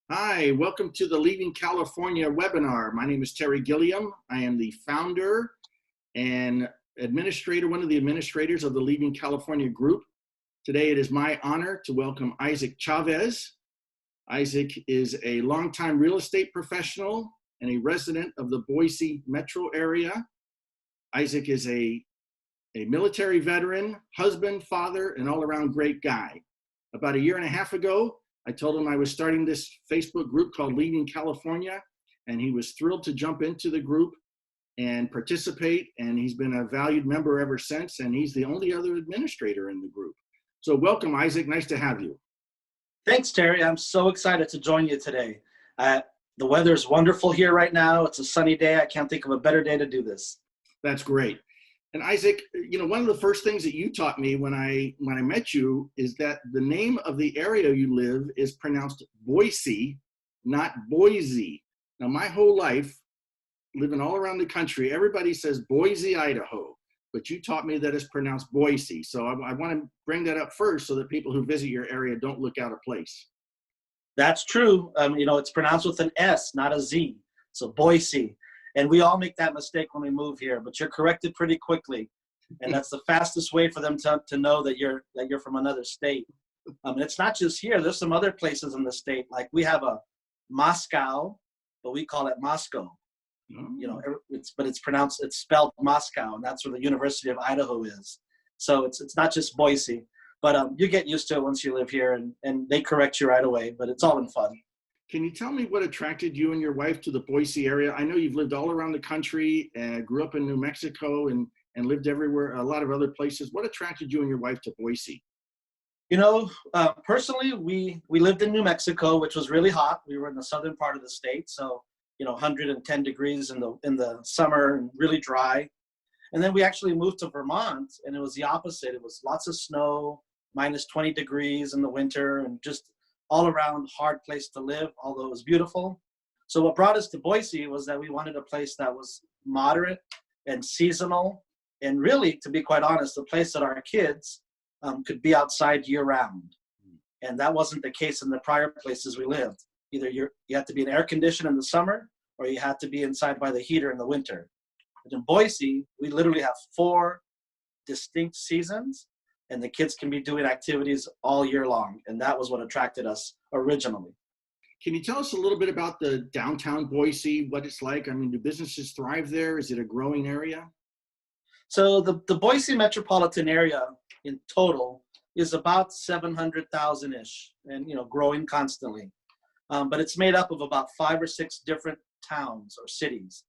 Hi, welcome to the Leaving California webinar. My name is Terry Gilliam. I am the founder and administrator, one of the administrators of the Leaving California group. Today it is my honor to welcome Isaac Chavez. Isaac is a longtime real estate professional and a resident of the Boise metro area. Isaac is a military veteran, husband, father, and all-around great guy. About a year and a half ago, I told him I was starting this Facebook group called Leaving California, and he was thrilled to jump into the group and participate, and he's been a valued member ever since, and he's the only other administrator in the group. So welcome, Isaac. Nice to have you. Thanks, Terry. I'm so excited to join you today. The weather is wonderful here right now. It's a sunny day. I can't think of a better day to do this. That's great. And Isaac, you know, one of the first things that you taught me when I met you is that the name of the area you live is pronounced Boise, not Boise. Now, my whole life, living all around the country, everybody says Boise, Idaho, but you taught me that it's pronounced Boise. So I want to bring that up first so that people who visit your area don't look out of place. That's true. It's pronounced with an S, not a Z. So Boise. And we all make that mistake when we move here, but you're corrected pretty quickly. And that's the fastest way for them to know that you're from another state. And it's not just here. There's some other places in the state. Like we have a Moscow, but we call it Moscow. It's spelled Moscow, and that's where the University of Idaho is. So it's not just Boise, but you get used to it once you live here, and they correct you right away, but it's all in fun. Can you tell me what attracted you and your wife to the Boise area? I know you've lived all around the country, grew up in New Mexico, and lived everywhere, a lot of other places. What attracted you and your wife to Boise? Personally, we lived in New Mexico, which was really hot. We were in the southern part of the state, so 110 degrees in the summer and really dry. And then we actually moved to Vermont, and it was the opposite. It was lots of snow, minus 20 degrees in the winter, and just all around hard place to live, although it was beautiful. So what brought us to Boise was that we wanted a place that was moderate and seasonal, and really, to be quite honest, a place that our kids could be outside year round. And that wasn't the case in the prior places we lived. Either you had to be in air conditioned in the summer, or you had to be inside by the heater in the winter. But in Boise, we literally have 4 distinct seasons, and the kids can be doing activities all year long. And that was what attracted us originally. Can you tell us a little bit about the downtown Boise, what it's like? I mean, do businesses thrive there? Is it a growing area? So the Boise metropolitan area in total is about 700,000-ish and, growing constantly. But it's made up of about 5 or 6 different towns or cities.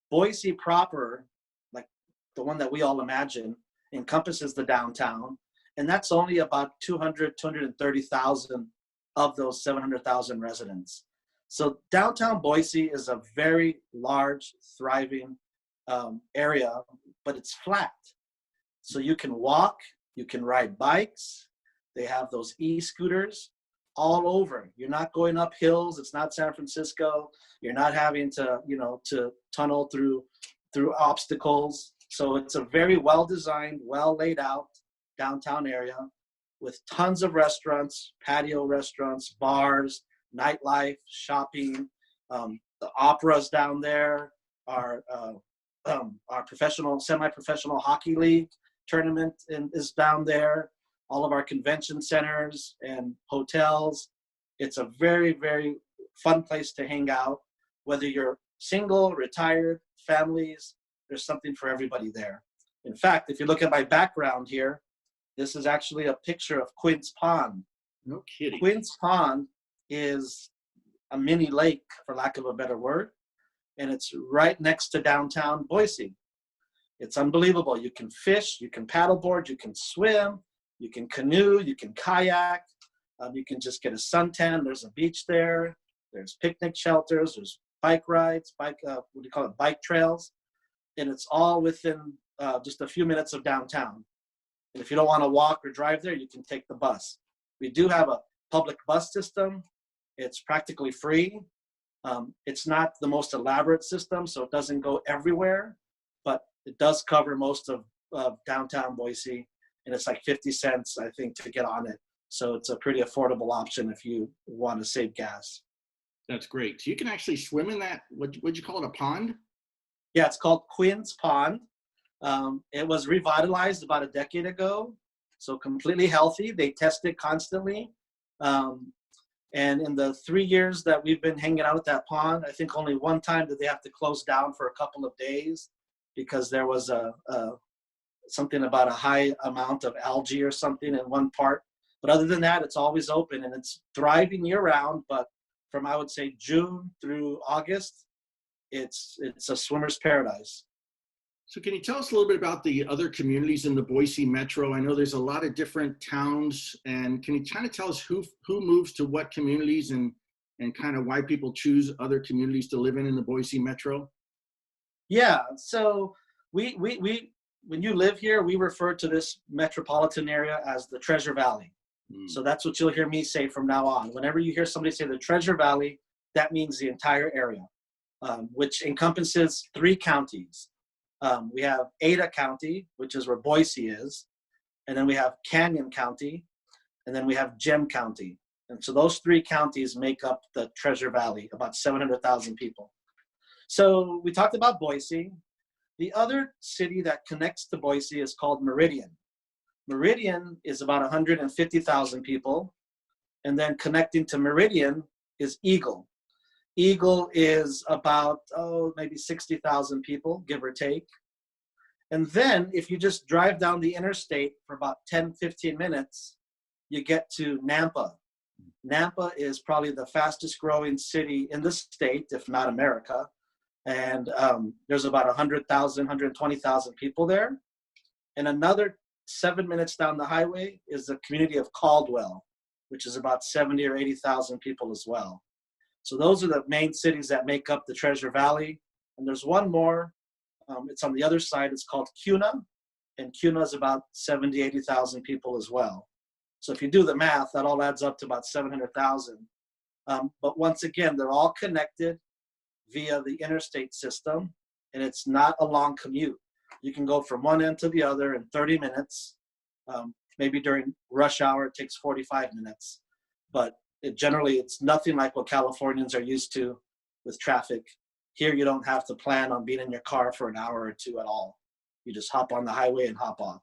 Boise proper, like the one that we all imagine, encompasses the downtown. And that's only about 230,000 of those 700,000 residents. So downtown Boise is a very large, thriving area, but it's flat. So you can walk, you can ride bikes. They have those e-scooters all over. You're not going up hills. It's not San Francisco. You're not having to, to tunnel through obstacles. So it's a very well-designed, well-laid out downtown area with tons of restaurants, patio restaurants, bars, nightlife, shopping. The opera's down there. Our semi-professional hockey league tournament is down there. All of our convention centers and hotels. It's a very, very fun place to hang out. Whether you're single, retired, families, there's something for everybody there. In fact, if you look at my background here, this is actually a picture of Quinn's Pond. No kidding. Quinn's Pond is a mini lake, for lack of a better word, and it's right next to downtown Boise. It's unbelievable. You can fish, you can paddleboard, you can swim, you can canoe, you can kayak, you can just get a suntan. There's a beach there. There's picnic shelters. There's bike rides, bike trails. And it's all within just a few minutes of downtown. And if you don't want to walk or drive there, you can take the bus. We do have a public bus system. It's practically free. It's not the most elaborate system, so it doesn't go everywhere, but it does cover most of downtown Boise. And it's like 50 cents, I think, to get on it. So it's a pretty affordable option if you want to save gas. That's great. So you can actually swim in that, what'd you call it, a pond? Yeah, it's called Quinn's Pond. It was revitalized about a decade ago, so completely healthy. They test it constantly. And in the 3 years that we've been hanging out at that pond, I think only one time did they have to close down for a couple of days because there was something about a high amount of algae or something in one part. But other than that, it's always open and it's thriving year round. But from, I would say, June through August, it's a swimmer's paradise. So can you tell us a little bit about the other communities in the Boise metro? I know there's a lot of different towns, and can you kind of tell us who moves to what communities and kind of why people choose other communities to live in the Boise metro? Yeah, so we when you live here, we refer to this metropolitan area as the Treasure Valley. So that's what you'll hear me say from now on. Whenever you hear somebody say the Treasure Valley, that means the entire area, which encompasses 3 counties. We have Ada County, which is where Boise is, and then we have Canyon County, and then we have Gem County. And so those 3 counties make up the Treasure Valley, about 700,000 people. So we talked about Boise. The other city that connects to Boise is called Meridian. Meridian is about 150,000 people. And then connecting to Meridian is Eagle. Eagle is about, maybe 60,000 people, give or take. And then if you just drive down the interstate for about 10, 15 minutes, you get to Nampa. Nampa is probably the fastest growing city in the state, if not America. And there's about 100,000, 120,000 people there. And another 7 minutes down the highway is the community of Caldwell, which is about 70 or 80,000 people as well. So those are the main cities that make up the Treasure Valley. And there's one more. It's on the other side. It's called Kuna. And Kuna is about 70, 80,000 people as well. So if you do the math, that all adds up to about 700,000. But once again, they're all connected via the interstate system. And it's not a long commute. You can go from one end to the other in 30 minutes. Maybe during rush hour, it takes 45 minutes. But it's nothing like what Californians are used to with traffic. Here, you don't have to plan on being in your car for an hour or two at all. You just hop on the highway and hop off.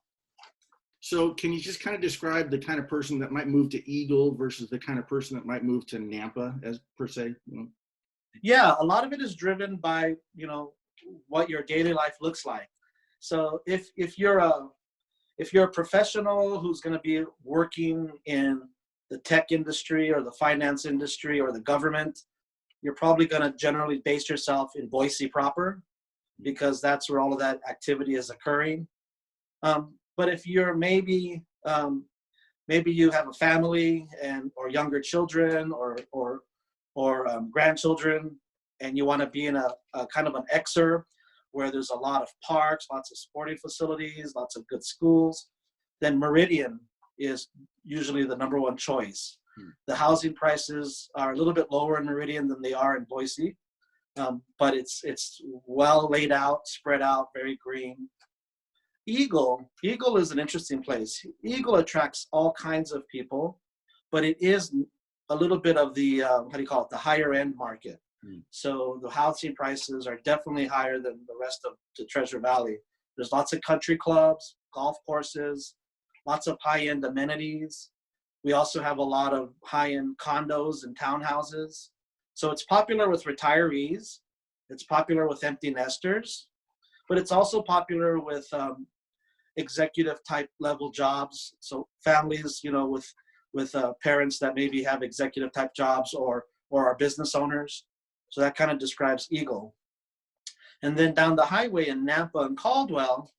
So can you just kind of describe the kind of person that might move to Eagle versus the kind of person that might move to Nampa, as per se? Yeah, a lot of it is driven by, what your daily life looks like. So if you're a professional who's going to be working in the tech industry or the finance industry or the government, you're probably going to generally base yourself in Boise proper because that's where all of that activity is occurring. But if you're maybe you have a family or younger children or grandchildren, and you want to be in a kind of an exurb where there's a lot of parks, lots of sporting facilities, lots of good schools, then Meridian is usually the number one choice. The housing prices are a little bit lower in Meridian than they are in Boise, but it's well laid out, spread out, very green. Eagle is an interesting place. Eagle attracts all kinds of people, but it is a little bit of the, the higher end market. So the housing prices are definitely higher than the rest of the Treasure Valley. There's lots of country clubs, golf courses, lots of high-end amenities. We also have a lot of high-end condos and townhouses. So it's popular with retirees. It's popular with empty nesters, but it's also popular with executive type level jobs. So families, with parents that maybe have executive type jobs or are business owners. So that kind of describes Eagle. And then down the highway in Nampa and Caldwell,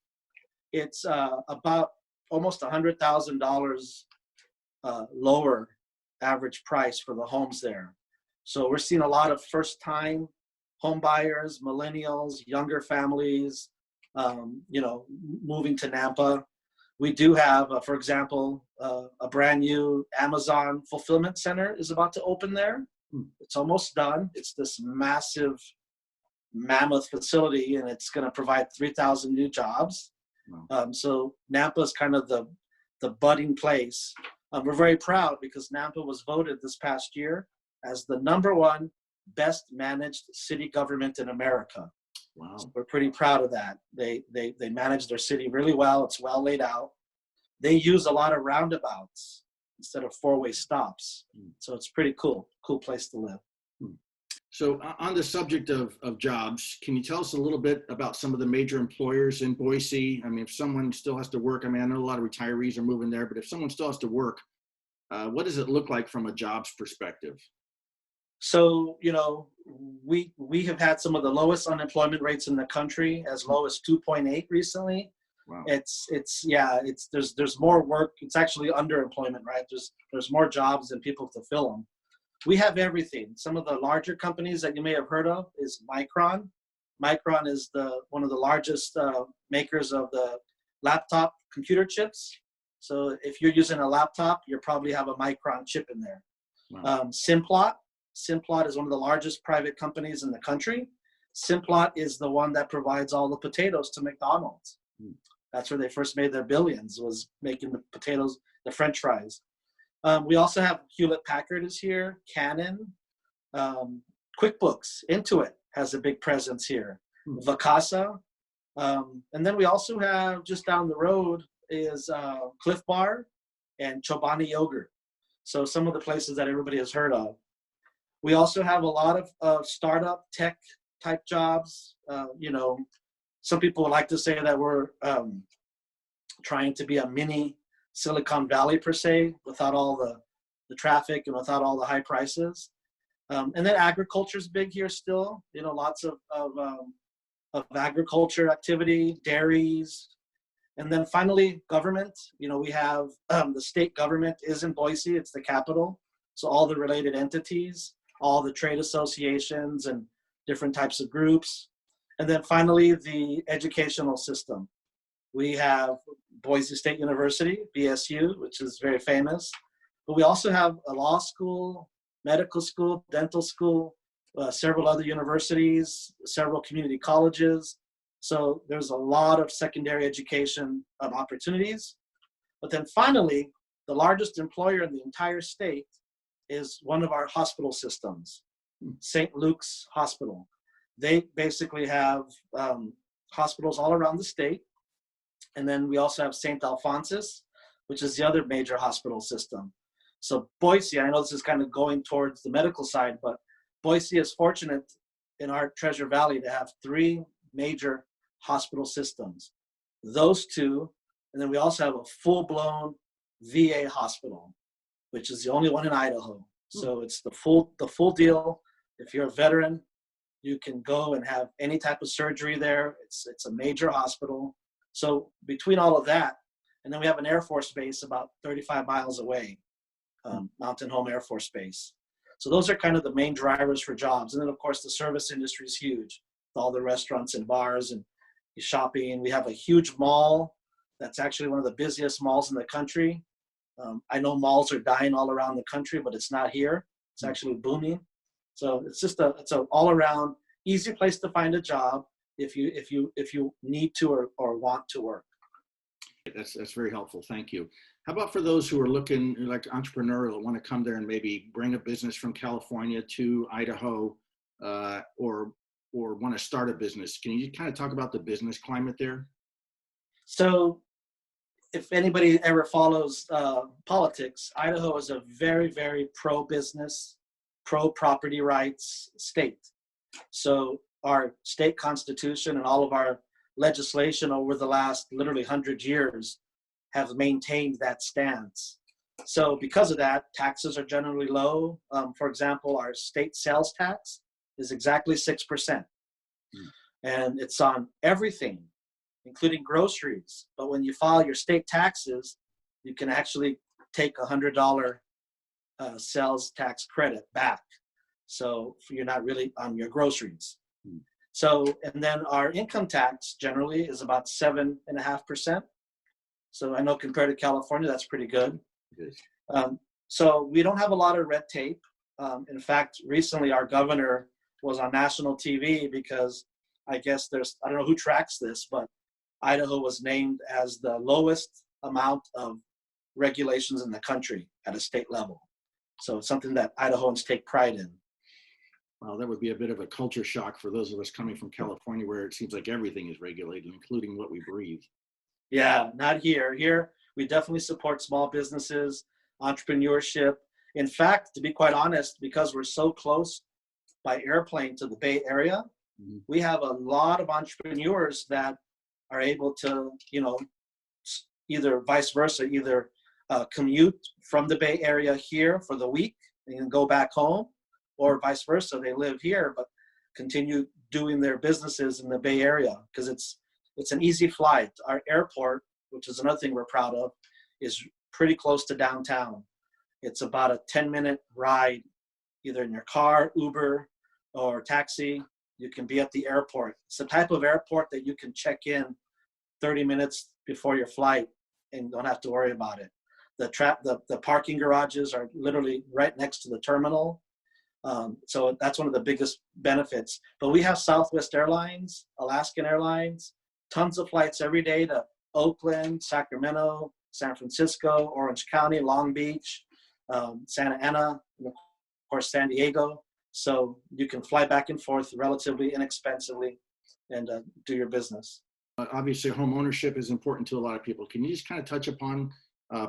it's about almost $100,000 lower average price for the homes there. So we're seeing a lot of first-time home buyers, millennials, younger families, moving to Nampa. We do have, for example, a brand new Amazon fulfillment center is about to open there. It's almost done. It's this massive, mammoth facility, and it's going to provide 3,000 new jobs. Wow. So Nampa is kind of the budding place. We're very proud because Nampa was voted this past year as the #1 best managed city government in America. Wow. So we're pretty proud of that. They manage their city really well. It's well laid out. They use a lot of roundabouts instead of four-way stops. So it's pretty cool place to live. So on the subject of jobs, can you tell us a little bit about some of the major employers in Boise? I mean, if someone still has to work, I mean, I know a lot of retirees are moving there, but if someone still has to work, what does it look like from a jobs perspective? So, we have had some of the lowest unemployment rates in the country, as low as 2.8 recently. Wow. There's more work. It's actually underemployment, right? There's more jobs than people to fill them. We have everything. Some of the larger companies that you may have heard of is Micron. Micron is one of the largest makers of the laptop computer chips. So if you're using a laptop, you probably have a Micron chip in there. Wow. Simplot is one of the largest private companies in the country. Simplot is the one that provides all the potatoes to McDonald's. That's where they first made their billions, was making the potatoes, the French fries. We also have Hewlett Packard is here, Canon, QuickBooks, Intuit has a big presence here, Vacasa. And then we also have just down the road is Cliff Bar and Chobani Yogurt. So some of the places that everybody has heard of. We also have a lot of startup tech type jobs. Some people would like to say that we're trying to be a mini Silicon Valley per se, without all the traffic and without all the high prices. And then agriculture is big here still. Lots of agriculture activity, dairies. And then finally, government. We have the state government is in Boise. It's the capital. So all the related entities, all the trade associations and different types of groups. And then finally, the educational system. We have Boise State University, BSU, which is very famous. But we also have a law school, medical school, dental school, several other universities, several community colleges. So there's a lot of secondary education opportunities. But then finally, the largest employer in the entire state is one of our hospital systems, St. Luke's Hospital. They basically have hospitals all around the state. And then we also have St. Alphonsus, which is the other major hospital system. So Boise, I know this is kind of going towards the medical side, but Boise is fortunate in our Treasure Valley to have three major hospital systems. Those two, and then we also have a full-blown VA hospital, which is the only one in Idaho. So it's the full deal. If you're a veteran, you can go and have any type of surgery there. It's a major hospital. So between all of that, and then we have an Air Force base about 35 miles away, Mountain Home Air Force Base. So those are kind of the main drivers for jobs. And then of course the service industry is huge. All the restaurants and bars and shopping. We have a huge mall that's actually one of the busiest malls in the country. I know malls are dying all around the country, but it's not here. It's actually booming. So it's just it's an all around easy place to find a job if you need to or want to work. That's very helpful. Thank you. How about for those who are looking like entrepreneurial, want to come there and maybe bring a business from California to Idaho, or want to start a business? Can you kind of talk about the business climate there? So if anybody ever follows politics, Idaho is a very, very pro-business, pro-property rights state. So our state constitution and all of our legislation over the last literally 100 years have maintained that stance. So because of that, taxes are generally low. For example, our state sales tax is exactly 6%. And it's on everything, including groceries. But when you file your state taxes, you can actually take $100 sales tax credit back. So you're not really on your groceries. So, and then our income tax generally is about 7.5%. So I know compared to California, that's pretty good. So we don't have a lot of red tape. In fact, recently our governor was on national TV because I guess I don't know who tracks this, but Idaho was named as the lowest amount of regulations in the country at a state level. So it's something that Idahoans take pride in. Well, that would be a bit of a culture shock for those of us coming from California, where it seems like everything is regulated, including what we breathe. Yeah, not here. Here, we definitely support small businesses, entrepreneurship. In fact, to be quite honest, because we're so close by airplane to the Bay Area, Mhm. we have a lot of entrepreneurs that are able to, either vice versa, either commute from the Bay Area here for the week and go back home, or vice versa, they live here but continue doing their businesses in the Bay Area because it's an easy flight. Our airport, which is another thing we're proud of, is pretty close to downtown. It's about a 10-minute ride, either in your car, Uber, or taxi. You can be at the airport. It's the type of airport that you can check in 30 minutes before your flight and don't have to worry about it. The parking garages are literally right next to the terminal. So that's one of the biggest benefits. But we have Southwest Airlines, Alaskan Airlines, tons of flights every day to Oakland, Sacramento, San Francisco, Orange County, Long Beach, Santa Ana, and of course San Diego. So you can fly back and forth relatively inexpensively and do your business. Obviously, home ownership is important to a lot of people. Can you just kind of touch upon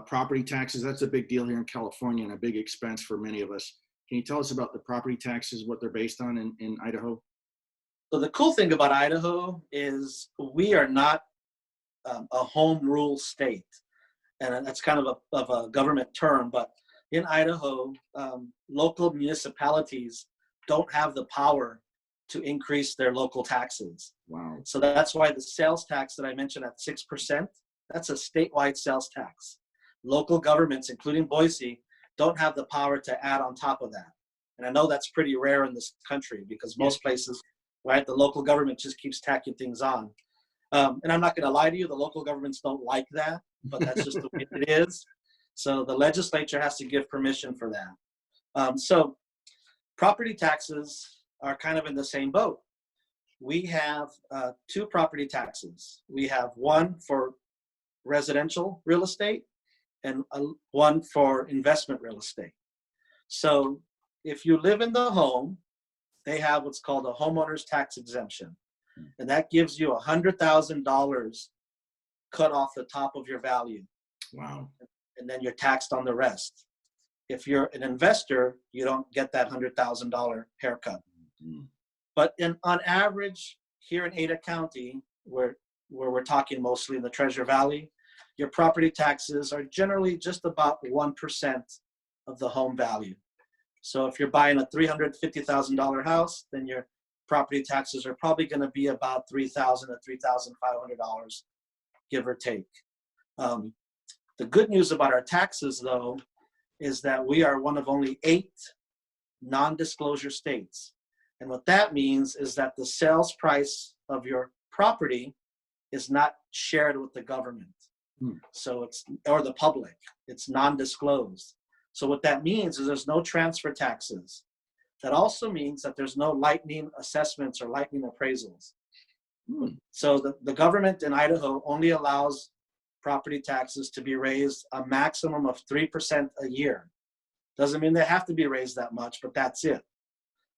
property taxes? That's a big deal here in California and a big expense for many of us. Can you tell us about the property taxes, what they're based on in Idaho? So the cool thing about Idaho is we are not a home rule state. And that's kind of a government term, but in Idaho, local municipalities don't have the power to increase their local taxes. Wow. So that's why the sales tax that I mentioned at 6%, that's a statewide sales tax. Local governments, including Boise, don't have the power to add on top of that. And I know that's pretty rare in this country because most places, right, the local government just keeps tacking things on. And I'm not going to lie to you, the local governments don't like that, but that's just the way it is. So the legislature has to give permission for that. So property taxes are kind of in the same boat. We have two property taxes. We have one for residential real estate and one for investment real estate. So if you live in the home, they have what's called a homeowner's tax exemption. And that gives you $100,000 cut off the top of your value. Wow. And then you're taxed on the rest. If you're an investor, you don't get that $100,000 haircut. Mm-hmm. But on average, here in Ada County, where we're talking mostly in the Treasure Valley, your property taxes are generally just about 1% of the home value. So if you're buying a $350,000 house, then your property taxes are probably going to be about $3,000 to $3,500, give or take. The good news about our taxes, though, is that we are one of only 8 non-disclosure states. And what that means is that the sales price of your property is not shared with the government. So or the public. It's non-disclosed. So what that means is there's no transfer taxes. That also means that there's no lightning assessments or lightning appraisals. So the government in Idaho only allows property taxes to be raised a maximum of 3% a year. Doesn't mean they have to be raised that much, but that's it.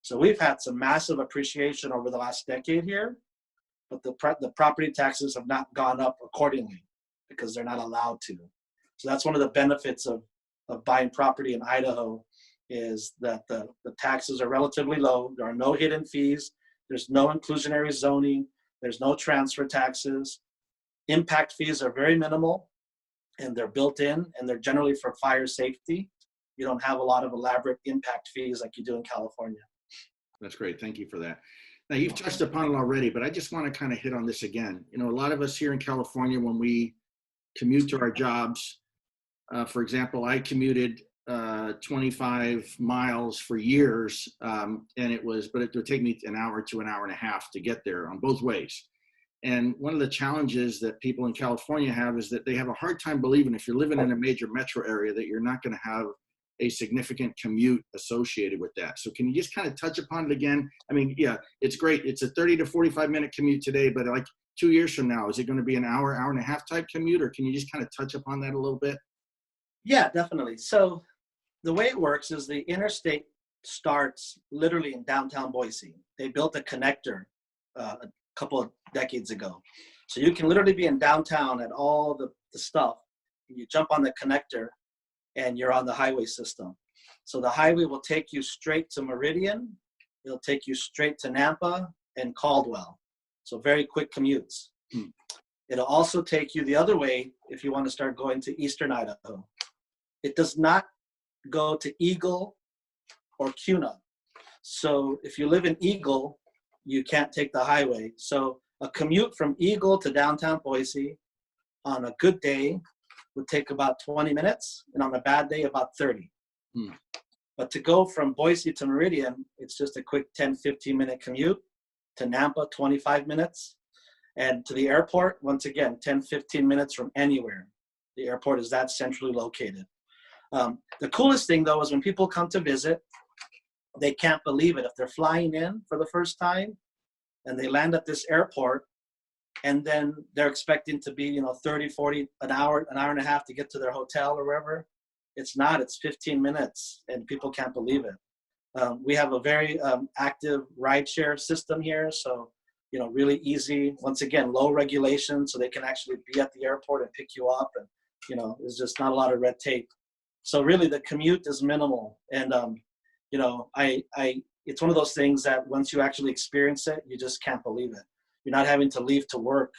So we've had some massive appreciation over the last decade here, but the property taxes have not gone up accordingly because they're not allowed to. So that's one of the benefits of buying property in Idaho, is that the taxes are relatively low. There are no hidden fees. There's no inclusionary zoning. There's no transfer taxes. Impact fees are very minimal, and they're built in, and they're generally for fire safety. You don't have a lot of elaborate impact fees like you do in California. That's great. Thank you for that. Now, you've touched upon it already, but I just want to kind of hit on this again. You know, a lot of us here in California, when we commute to our jobs, for example, I commuted 25 miles for years, but it would take me an hour to an hour and a half to get there on both ways. And one of the challenges that people in California have is that they have a hard time believing, if you're living in a major metro area, that you're not going to have a significant commute associated with that. So can you just kind of touch upon it again? I mean, yeah, it's great. It's a 30 to 45 minute commute today, but like 2 years from now, is it going to be an hour, hour and a half type commute? Or can you just kind of touch upon that a little bit? Yeah, definitely. So the way it works is the interstate starts literally in downtown Boise. They built a connector a couple of decades ago. So you can literally be in downtown at all the stuff. You jump on the connector and you're on the highway system. So the highway will take you straight to Meridian. It'll take you straight to Nampa and Caldwell. So very quick commutes. It'll also take you the other way if you want to start going to eastern Idaho. It does not go to Eagle or Kuna. So if you live in Eagle, you can't take the highway. So a commute from Eagle to downtown Boise on a good day would take about 20 minutes, and on a bad day, about 30. But to go from Boise to Meridian, it's just a quick 10, 15-minute commute. To Nampa, 25 minutes. And to the airport, once again, 10, 15 minutes from anywhere. The airport is that centrally located. The coolest thing, though, is when people come to visit, they can't believe it. If they're flying in for the first time and they land at this airport, and then they're expecting to be, 30, 40, an hour and a half to get to their hotel or wherever. It's not, it's 15 minutes, and people can't believe it. We have a very active rideshare system here. So, really easy, once again, low regulation, so they can actually be at the airport and pick you up. And, there's just not a lot of red tape. So really the commute is minimal. And, it's one of those things that once you actually experience it, you just can't believe it. You're not having to leave to work,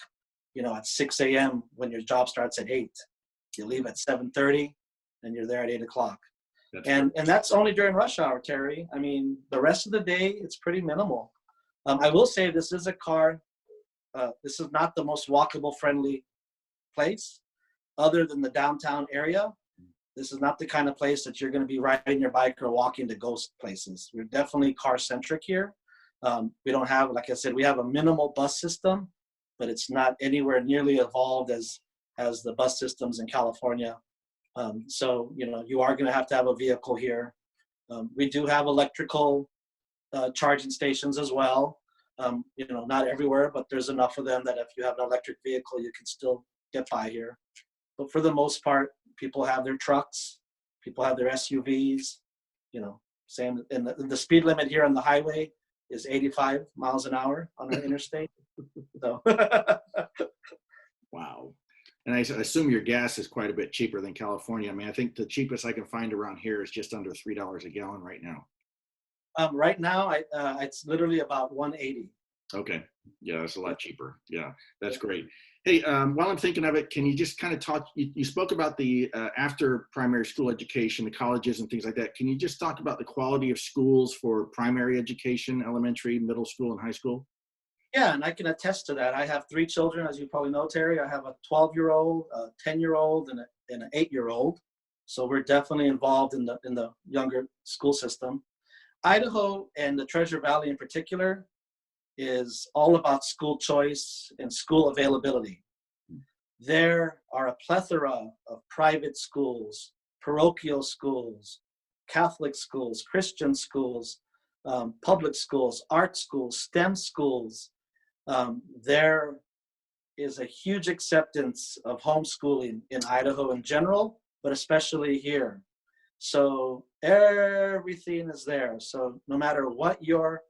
at 6 a.m. when your job starts at 8. You leave at 7:30 and you're there at 8 o'clock. And that's only during rush hour, Terry. I mean, the rest of the day, it's pretty minimal. I will say this is a car. This is not the most walkable friendly place other than the downtown area. This is not the kind of place that you're going to be riding your bike or walking to ghost places. We're definitely car centric here. We don't have, like I said, we have a minimal bus system, but it's not anywhere nearly evolved as the bus systems in California. So, you are going to have a vehicle here. We do have electrical charging stations as well. Not everywhere, but there's enough of them that if you have an electric vehicle, you can still get by here. But for the most part, people have their trucks, people have their SUVs, same. And the speed limit here on the highway is 85 miles an hour on our interstate. So. Wow. And I assume your gas is quite a bit cheaper than California. I mean, I think the cheapest I can find around here is just under $3 a gallon right now. Right now, it's literally about 180. Okay. Yeah, that's a lot cheaper. Yeah, that's great. Hey, while I'm thinking of it, can you just kind of talk, you spoke about the after primary school education, the colleges and things like that. Can you just talk about the quality of schools for primary education, elementary, middle school, and high school? Yeah, and I can attest to that. I have 3 children, as you probably know, Terry. I have a 12-year-old, a 10-year-old, and an 8-year-old. So we're definitely involved in the younger school system. Idaho and the Treasure Valley in particular is all about school choice and school availability. There are a plethora of private schools, parochial schools, Catholic schools, Christian schools, public schools, art schools, STEM schools. There is a huge acceptance of homeschooling in Idaho in general, but especially here. So everything is there. So no matter what your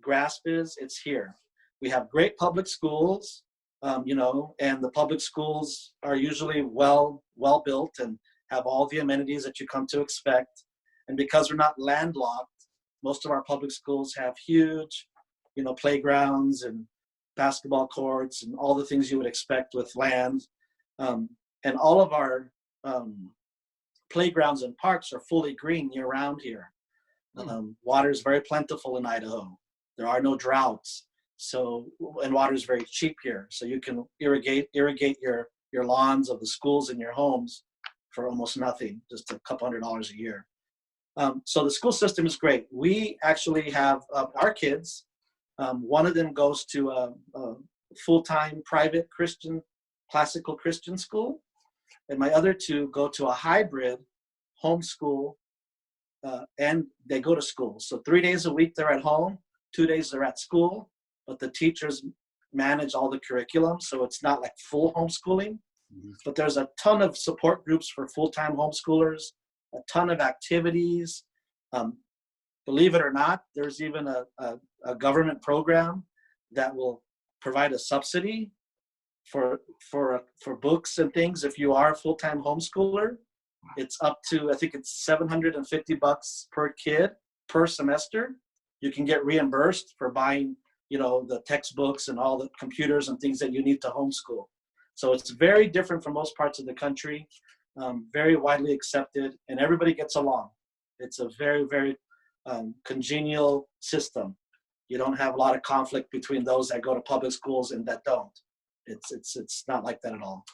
grasp is, it's here. We have great public schools, and the public schools are usually well built and have all the amenities that you come to expect. And because we're not landlocked, most of our public schools have huge, playgrounds and basketball courts and all the things you would expect with land. And all of our playgrounds and parks are fully green year round here. Water is very plentiful in Idaho. There are no droughts. So, and water is very cheap here. So you can irrigate your lawns of the schools in your homes for almost nothing, just a couple $100 a year. So the school system is great. We actually have our kids. One of them goes to a full-time private classical Christian school. And my other 2 go to a hybrid homeschool, and they go to school. So 3 days a week they're at home, 2 days they're at school, but the teachers manage all the curriculum. So it's not like full homeschooling, but there's a ton of support groups for full-time homeschoolers, a ton of activities. believe it or not, there's even a government program that will provide a subsidy for books and things if you are a full-time homeschooler. It's up to, I think it's $750 per kid per semester. You can get reimbursed for buying, the textbooks and all the computers and things that you need to homeschool. So it's very different from most parts of the country, very widely accepted, and everybody gets along. It's a very, very congenial system. You don't have a lot of conflict between those that go to public schools and that don't. It's not like that at all.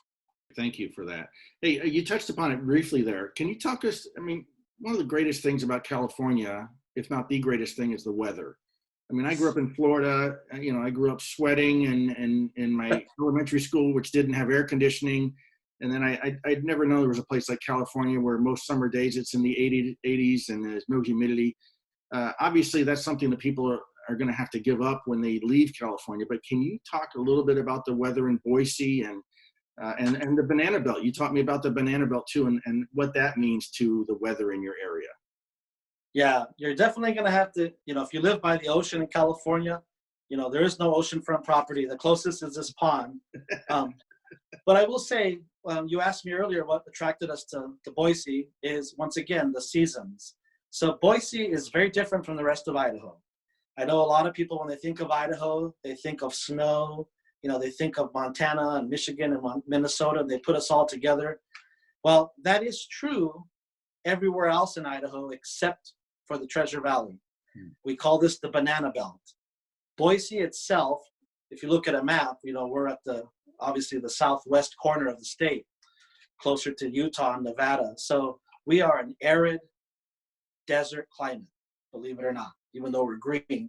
Thank you for that. Hey, you touched upon it briefly there. Can you talk us, one of the greatest things about California, if not the greatest thing, is the weather. I grew up in Florida. I grew up sweating and in my elementary school, which didn't have air conditioning. And then I'd never known there was a place like California where most summer days it's in the 80s and there's no humidity. Obviously, that's something that people are going to have to give up when they leave California. But can you talk a little bit about the weather in Boise and the banana belt? You taught me about the banana belt too, and what that means to the weather in your area. Yeah, you're definitely going to have to, if you live by the ocean in California, there is no oceanfront property. The closest is this pond. But I will say, you asked me earlier what attracted us to Boise is, once again, the seasons. So Boise is very different from the rest of Idaho. I know a lot of people, when they think of Idaho, they think of snow, they think of Montana and Michigan and Minnesota, and they put us all together. Well, that is true everywhere else in Idaho except for the Treasure Valley. We call this the banana belt. Boise itself, if you look at a map, we're at obviously the southwest corner of the state, closer to Utah and Nevada. So we are an arid desert climate, believe it or not. Even though we're green,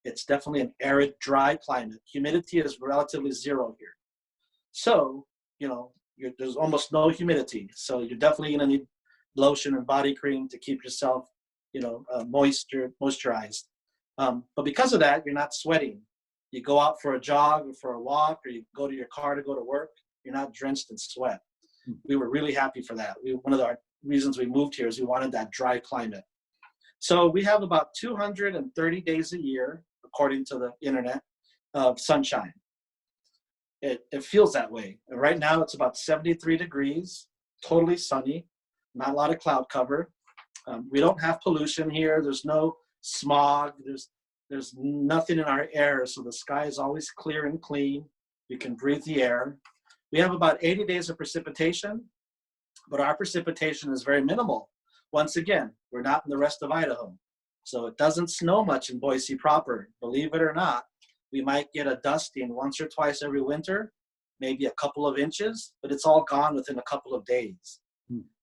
it's definitely an arid, dry climate. Humidity is relatively zero here. So, there's almost no humidity. So you're definitely going to need lotion and body cream to keep yourself, moisturized. But because of that, you're not sweating. You go out for a jog or for a walk, or you go to your car to go to work, you're not drenched in sweat. We were really happy for that. One of the reasons we moved here is we wanted that dry climate. So we have about 230 days a year, according to the internet, of sunshine. It feels that way. Right now it's about 73 degrees, totally sunny, not a lot of cloud cover. We don't have pollution here. There's no smog. There's nothing in our air, so the sky is always clear and clean. You can breathe the air. We have about 80 days of precipitation, but our precipitation is very minimal. Once again, we're not in the rest of Idaho, so it doesn't snow much in Boise proper. Believe it or not, we might get a dusting once or twice every winter, maybe a couple of inches, but it's all gone within a couple of days.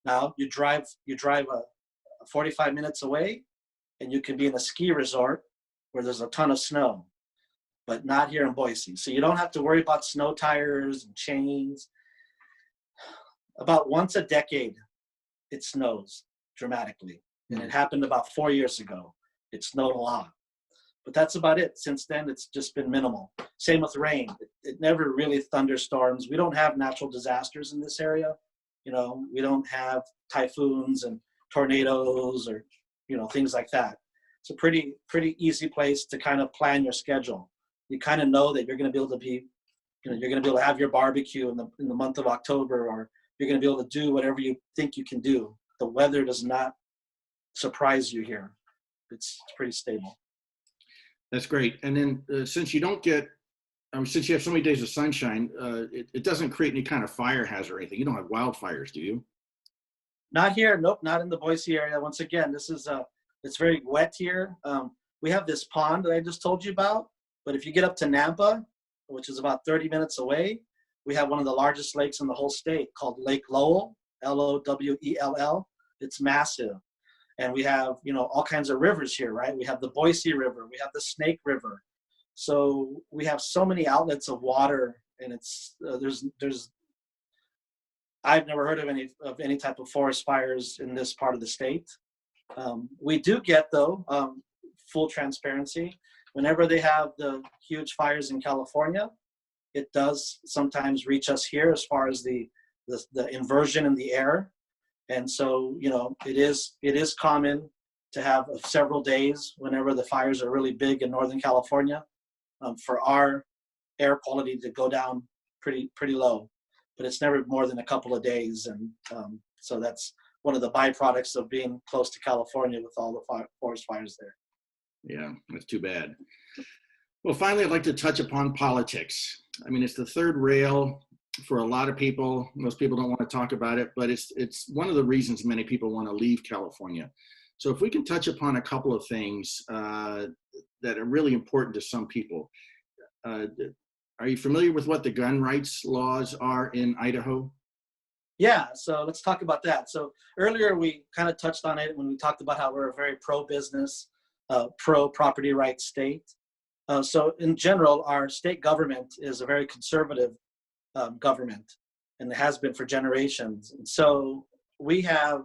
Now you drive 45 minutes away, and you can be in a ski resort where there's a ton of snow, but not here in Boise. So you don't have to worry about snow tires and chains. About once a decade, it snows dramatically. And it happened about 4 years ago. It snowed a lot. But that's about it. Since then, it's just been minimal. Same with rain. It never really thunderstorms. We don't have natural disasters in this area. We don't have typhoons and tornadoes or, things like that. It's a pretty easy place to kind of plan your schedule. You kind of know that you're going to be able to you're going to be able to have your barbecue in the month of October, or you're going to be able to do whatever you think you can do. The weather does not surprise you here. It's pretty stable. That's great. And then since you have so many days of sunshine, it doesn't create any kind of fire hazard or anything. You don't have wildfires, do you? Not here. Nope, not in the Boise area. Once again, it's very wet here. We have this pond that I just told you about, but if you get up to Nampa, which is about 30 minutes away, we have one of the largest lakes in the whole state called Lake Lowell, Lowell. It's massive. And we have, all kinds of rivers here, right? We have the Boise River, we have the Snake River. So we have so many outlets of water, and I've never heard of any type of forest fires in this part of the state. We do get, though, full transparency. Whenever they have the huge fires in California, it does sometimes reach us here as far as the inversion in the air. And so, it is common to have several days whenever the fires are really big in Northern California, for our air quality to go down pretty low. But it's never more than a couple of days, and so that's one of the byproducts of being close to California with all the forest fires there. Yeah, that's too bad. Well, finally, I'd like to touch upon politics. I mean, it's the third rail for a lot of people. Most people don't want to talk about it, but it's one of the reasons many people want to leave California. So if we can touch upon a couple of things that are really important to some people. Are you familiar with what the gun rights laws are in Idaho? Yeah, so let's talk about that. So earlier we kind of touched on it when we talked about how we're a very pro-business, pro-property rights state. So in general, our state government is a very conservative government, and it has been for generations. And so we have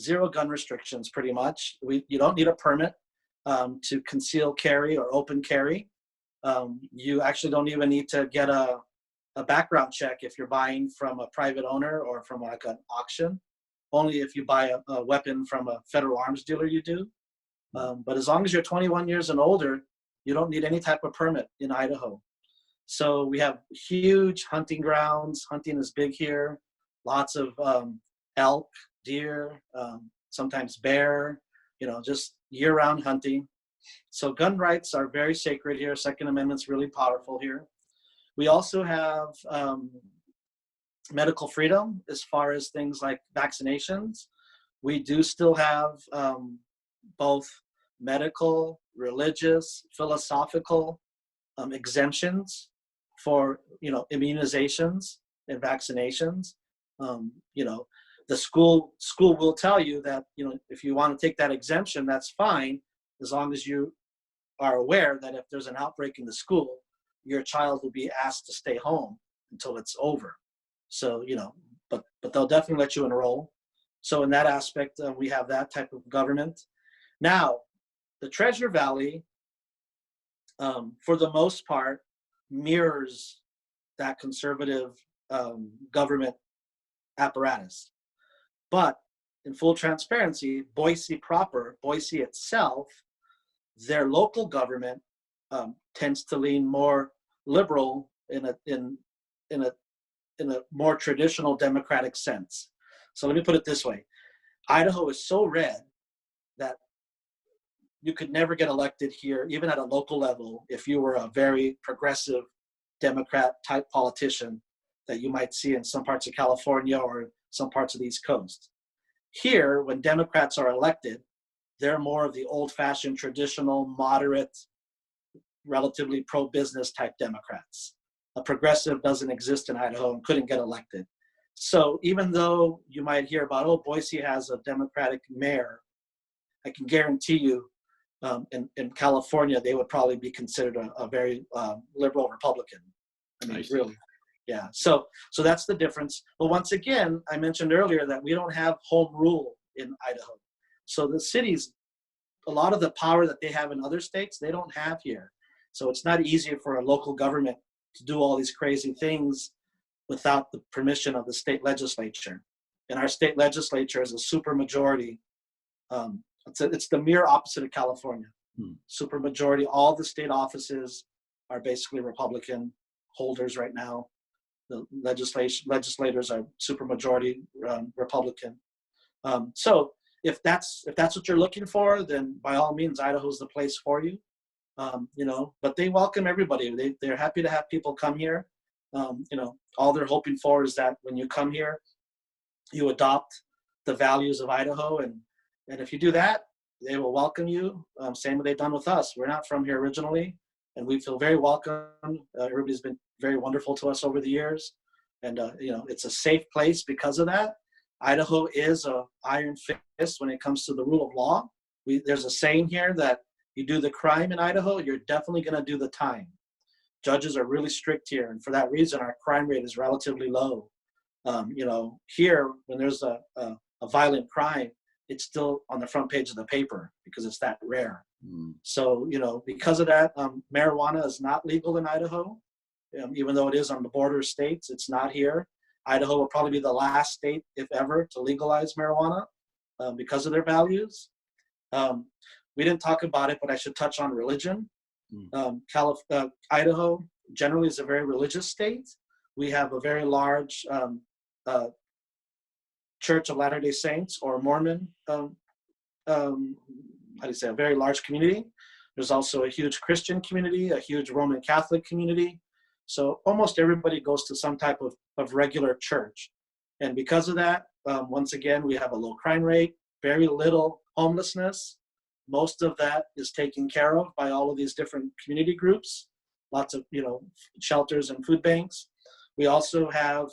zero gun restrictions pretty much. You don't need a permit to conceal carry or open carry. You actually don't even need to get a background check if you're buying from a private owner or from like an auction. Only if you buy a weapon from a federal arms dealer you do. But as long as you're 21 years and older, you don't need any type of permit in Idaho. So we have huge hunting grounds. Hunting is big here. Lots of elk, deer, sometimes bear, just year-round hunting. So gun rights are very sacred here. Second Amendment's really powerful here. We also have medical freedom as far as things like vaccinations. We do still have both medical, religious, philosophical exemptions for immunizations and vaccinations. The school will tell you that if you want to take that exemption, that's fine, as long as you are aware that if there's an outbreak in the school, your child will be asked to stay home until it's over. So but they'll definitely let you enroll. So in that aspect, we have that type of government. Now, the Treasure Valley, for the most part, mirrors that conservative government apparatus. But in full transparency, Boise itself, their local government tends to lean more liberal in a more traditional democratic sense. So let me put it this way: Idaho is so red that you could never get elected here, even at a local level, if you were a very progressive Democrat type politician that you might see in some parts of California or some parts of the East Coast. Here, when Democrats are elected, they're more of the old-fashioned, traditional, moderate, relatively pro-business type Democrats. A progressive doesn't exist in Idaho and couldn't get elected. So even though you might hear about, Boise has a Democratic mayor, I can guarantee you in California, they would probably be considered a very liberal Republican. I mean, really. Yeah, so that's the difference. But once again, I mentioned earlier that we don't have home rule in Idaho. So the cities, a lot of the power that they have in other states, they don't have here. So it's not easy for a local government to do all these crazy things without the permission of the state legislature. And our state legislature is a supermajority. It's the mere opposite of California. Supermajority, all the state offices are basically Republican holders right now. The legislators are supermajority Republican. So if that's what you're looking for, then by all means, Idaho's the place for you. But they welcome everybody. They're happy to have people come here. All they're hoping for is that when you come here, you adopt the values of Idaho, and if you do that, they will welcome you. Same way they've done with us. We're not from here originally, and we feel very welcome. Everybody's been very wonderful to us over the years, and it's a safe place because of that. Idaho is an iron fist when it comes to the rule of law. There's a saying here that you do the crime in Idaho, you're definitely going to do the time. Judges are really strict here, and for that reason, our crime rate is relatively low. Here, when there's a violent crime, it's still on the front page of the paper because it's that rare. So, because of that, marijuana is not legal in Idaho. Even though it is on the border states, it's not here. Idaho will probably be the last state, if ever, to legalize marijuana because of their values. We didn't talk about it, but I should touch on religion. Mm. Idaho generally is a very religious state. We have a very large Church of Latter-day Saints or Mormon, how do you say, a very large community. There's also a huge Christian community, a huge Roman Catholic community. So almost everybody goes to some type of regular church. And because of that, once again, we have a low crime rate, very little homelessness. Most of that is taken care of by all of these different community groups, lots of, shelters and food banks. We also have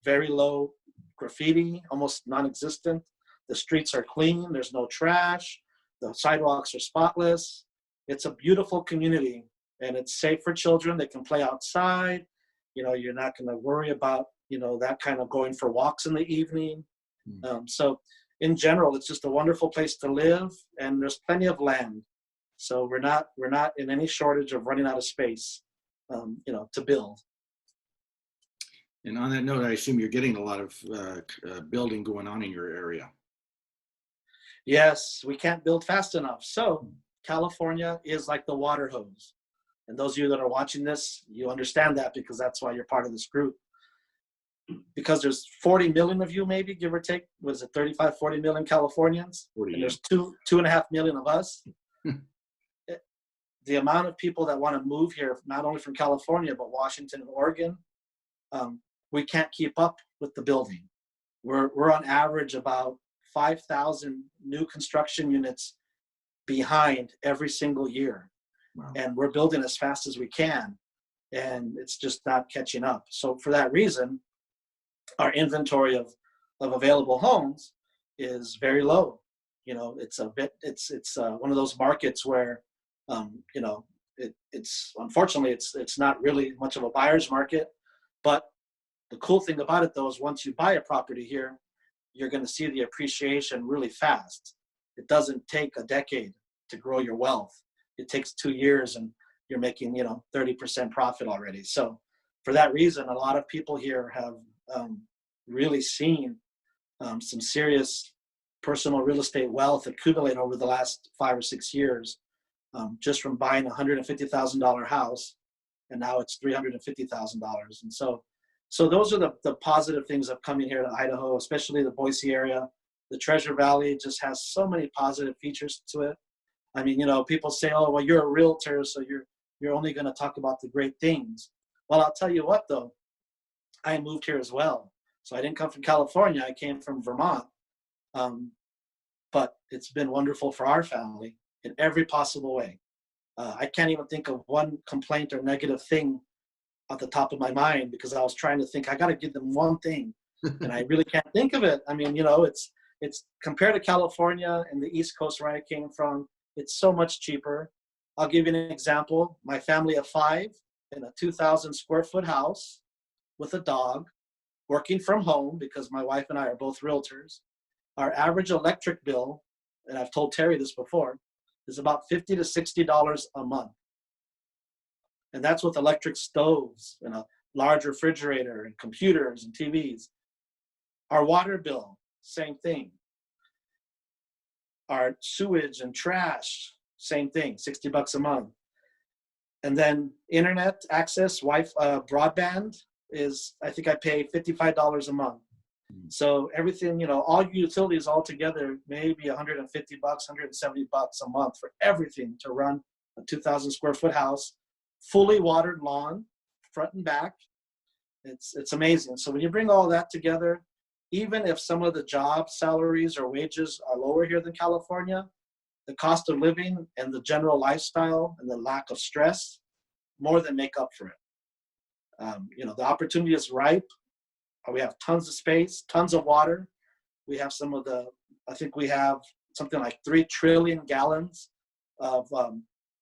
very low graffiti, almost non-existent. The streets are clean, there's no trash, the sidewalks are spotless. It's a beautiful community, and it's safe for children. They can play outside. You're not going to worry about, that kind of going for walks in the evening. So in general, it's just a wonderful place to live, and there's plenty of land. So we're not in any shortage of running out of space, to build. And on that note, I assume you're getting a lot of building going on in your area. Yes, we can't build fast enough. So California is like the water hose. And those of you that are watching this, you understand that because that's why you're part of this group. Because there's 40 million of you, maybe, give or take. Was it 35, 40 million Californians? 40, and there's 2.5 million of us. The amount of people that want to move here, not only from California, but Washington and Oregon, we can't keep up with the building. We're on average about 5,000 new construction units behind every single year. Wow. And we're building as fast as we can, and it's just not catching up. So for that reason, our inventory of available homes is very low. It's one of those markets where, it's unfortunately, it's not really much of a buyer's market. But the cool thing about it, though, is once you buy a property here, you're going to see the appreciation really fast. It doesn't take a decade to grow your wealth. It takes 2 years, and you're making 30% profit already. So for that reason, a lot of people here have really seen some serious personal real estate wealth accumulate over the last 5 or 6 years, just from buying a $150,000 house, and now it's $350,000. And so those are the positive things of coming here to Idaho, especially the Boise area. The Treasure Valley just has so many positive features to it. I mean, people say, oh, well, you're a realtor, so you're only going to talk about the great things. Well, I'll tell you what, though. I moved here as well. So I didn't come from California. I came from Vermont. But it's been wonderful for our family in every possible way. I can't even think of one complaint or negative thing at the top of my mind, because I was trying to think, I got to give them one thing. And I really can't think of it. I mean, it's compared to California and the East Coast where I came from, it's so much cheaper. I'll give you an example. My family of 5 in a 2,000 square foot house with a dog, working from home because my wife and I are both realtors. Our average electric bill, and I've told Terry this before, is about $50 to $60 a month. And that's with electric stoves and a large refrigerator and computers and TVs. Our water bill, same thing. Our sewage and trash, same thing, $60 a month. And then internet access, broadband is, I think I pay $55 a month. So everything, all utilities all together, maybe $150, $170 a month for everything to run a 2,000 square foot house, fully watered lawn, front and back. It's amazing. So when you bring all that together, even if some of the job salaries or wages are lower here than California, the cost of living and the general lifestyle and the lack of stress more than make up for it. The opportunity is ripe. We have tons of space, tons of water. We have I think we have something like 3 trillion gallons of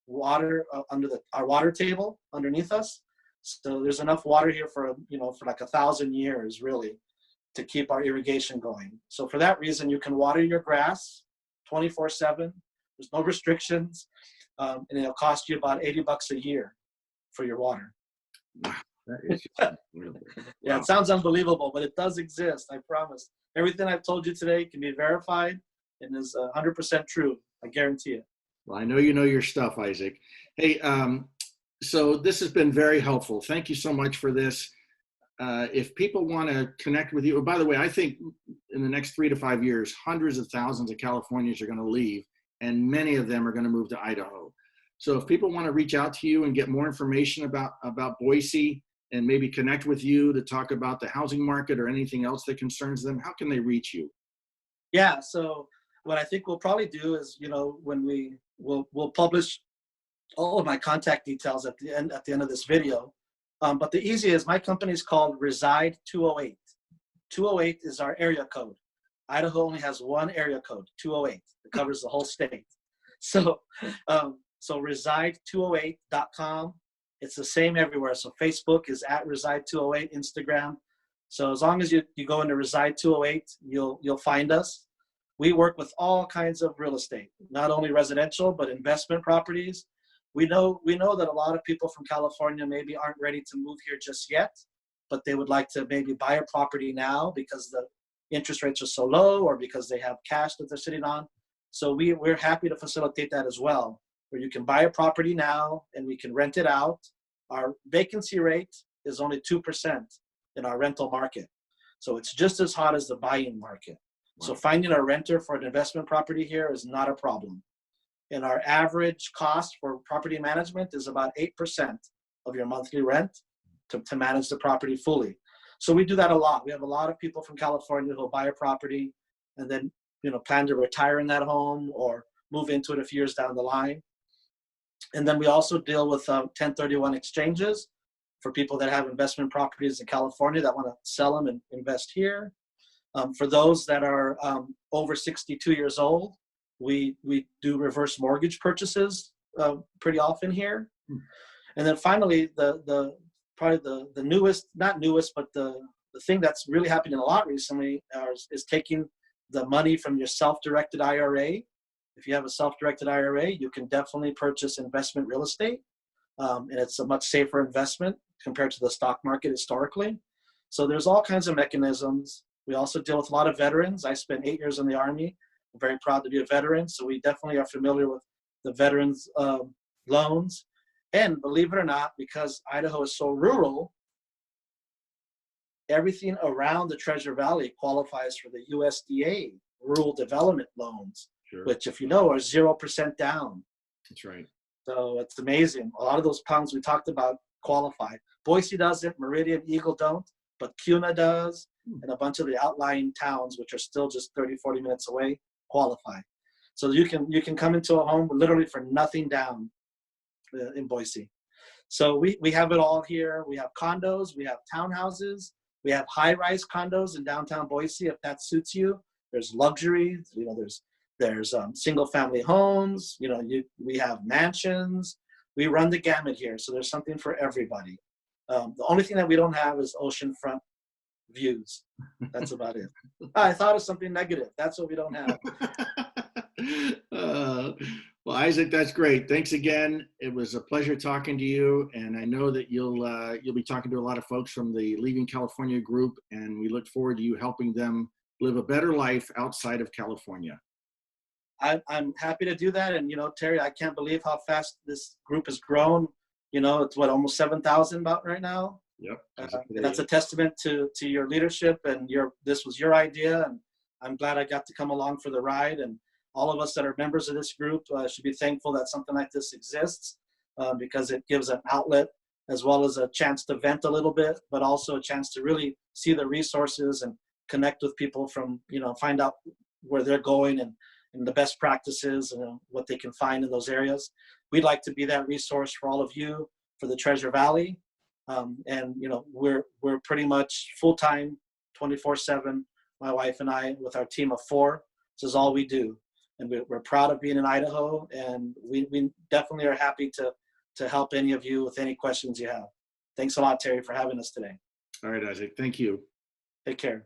water under our water table underneath us. So there's enough water here for like 1,000 years, really, to keep our irrigation going. So for that reason, you can water your grass 24/7. There's no restrictions, and it'll cost you about $80 a year for your water. That is unbelievable. Yeah, it sounds unbelievable, but it does exist, I promise. Everything I've told you today can be verified and is 100% true. I guarantee it. Well, I know you know your stuff, Isaac. Hey, so this has been very helpful. Thank you so much for this. If people want to connect with you, by the way, I think in the next 3 to 5 years, hundreds of thousands of Californians are going to leave, and many of them are going to move to Idaho. So if people want to reach out to you and get more information about Boise and maybe connect with you to talk about the housing market or anything else that concerns them, how can they reach you? Yeah. So what I think we'll probably do is, when we'll publish all of my contact details at the end of this video. But the easiest is my company is called Reside 208. 208 is our area code. Idaho only has one area code, 208. It covers the whole state. So reside208.com. It's the same everywhere. So Facebook is at Reside208, Instagram. So as long as you go into Reside208, you'll find us. We work with all kinds of real estate, not only residential, but investment properties. We know that a lot of people from California maybe aren't ready to move here just yet, but they would like to maybe buy a property now because the interest rates are so low or because they have cash that they're sitting on. So we're happy to facilitate that as well, where you can buy a property now and we can rent it out. Our vacancy rate is only 2% in our rental market. So it's just as hot as the buying market. Wow. So finding a renter for an investment property here is not a problem. And our average cost for property management is about 8% of your monthly rent to manage the property fully. So we do that a lot. We have a lot of people from California who'll buy a property and then plan to retire in that home or move into it a few years down the line. And then we also deal with 1031 exchanges for people that have investment properties in California that want to sell them and invest here. For those that are over 62 years old, we do reverse mortgage purchases pretty often here. And then finally, probably the newest, not newest, but the thing that's really happening a lot recently is taking the money from your self-directed IRA. If you have a self-directed IRA, you can definitely purchase investment real estate. And it's a much safer investment compared to the stock market historically. So there's all kinds of mechanisms. We also deal with a lot of veterans. I spent 8 years in the Army. I'm very proud to be a veteran. So we definitely are familiar with the veterans loans. And believe it or not, because Idaho is so rural, everything around the Treasure Valley qualifies for the USDA rural development loans, sure, which, if you know, are 0% down. That's right. So it's amazing. A lot of those towns we talked about qualify. Boise doesn't, Meridian, Eagle don't, but Cuna does, and a bunch of the outlying towns, which are still just 30, 40 minutes away, qualify. So you can come into a home literally for nothing down in Boise. So we have it all here. We have condos, we have townhouses, we have high-rise condos in downtown Boise, if that suits you. There's luxury, there's single-family homes, we have mansions. We run the gamut here, so there's something for everybody. The only thing that we don't have is oceanfront views. That's about it. I thought of something negative. That's what we don't have. Well, Isaac, that's great. Thanks again. It was a pleasure talking to you, and I know that you'll be talking to a lot of folks from the Leaving California group, and we look forward to you helping them live a better life outside of California. I'm happy to do that, and Terry, I can't believe how fast this group has grown. It's almost 7,000 about right now. Yep. That's a testament to your leadership, and this was your idea, and I'm glad I got to come along for the ride. And all of us that are members of this group should be thankful that something like this exists, because it gives an outlet as well as a chance to vent a little bit, but also a chance to really see the resources and connect with people from, find out where they're going and the best practices and what they can find in those areas. We'd like to be that resource for all of you, for the Treasure Valley. And we're pretty much full-time, 24/7, my wife and I, with our team of 4. This is all we do. And we're proud of being in Idaho, and we definitely are happy to help any of you with any questions you have. Thanks a lot, Terry, for having us today. All right, Isaac. Thank you. Take care.